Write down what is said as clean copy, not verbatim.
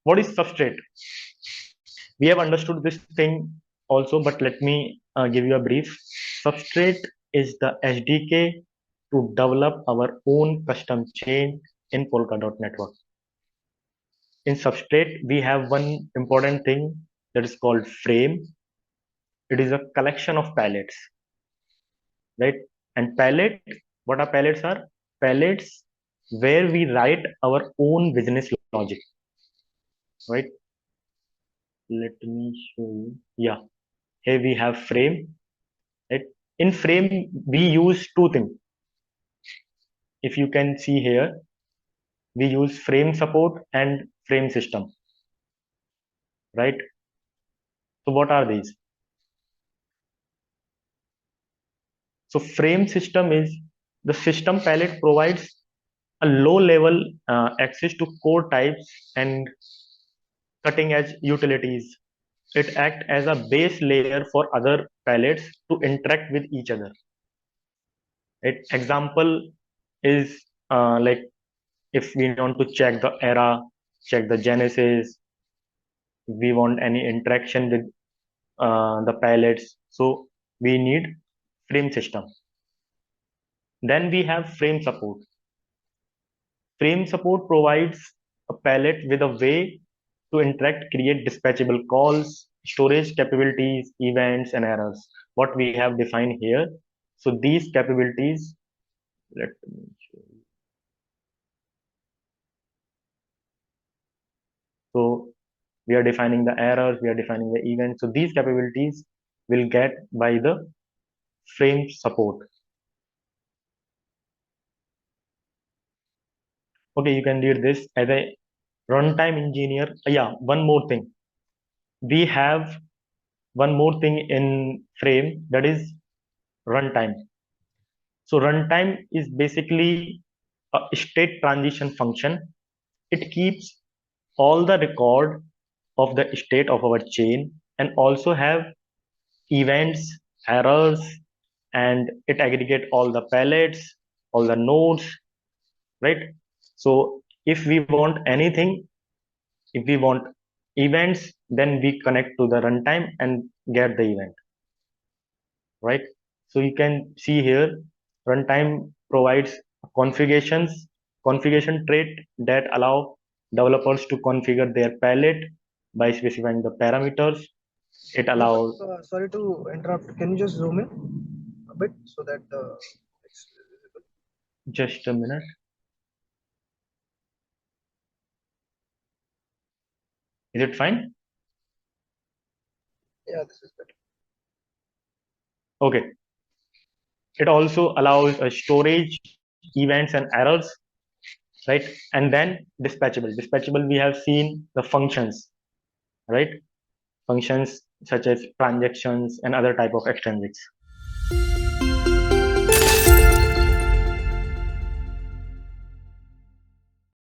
What is substrate? We have understood this thing also, but let me give you a brief. Substrate is the SDK to develop our own custom chain in Polkadot network. In Substrate, we have one important thing that is called frame. It is a collection of pallets, right? And pallet, what are pallets are? Pallets where we write our own business logic, right? Let me show you. Yeah, here we have frame, right? In frame, we use two things. If you can see here, we use frame support and frame system, right? So what are these? So frame system is the system palette provides a low level access to core types and cutting edge utilities. It acts as a base layer for other palettes to interact with each other. Right? Example is like if we want to check the era, check the genesis, we want any interaction with the palettes. So we need frame system. Then we have frame support. Frame support provides a palette with a way to interact, create dispatchable calls, storage capabilities, events, and errors. What we have defined here. So these capabilities, let me show you. So we are defining the errors, we are defining the events. So these capabilities will get by the frame support. Okay, you can read this as a runtime engineer. Yeah, one more thing. We have one more thing in frame, that is runtime. So runtime is basically a state transition function. It keeps all the record of the state of our chain and also have events, errors, and it aggregate all the pallets, all the nodes, right? So if we want anything, if we want events, then we connect to the runtime and get the event, right? So you can see here, runtime provides configuration trait that allow developers to configure their palette by specifying the parameters. It allows. Sorry to interrupt. Can you just zoom in a bit so that it's visible? Just a minute. Is it fine? Yeah, this is better. Okay. It also allows a storage, events, and errors, right? And then dispatchable. Dispatchable, we have seen the functions, right? Functions such as transactions and other type of extrinsics.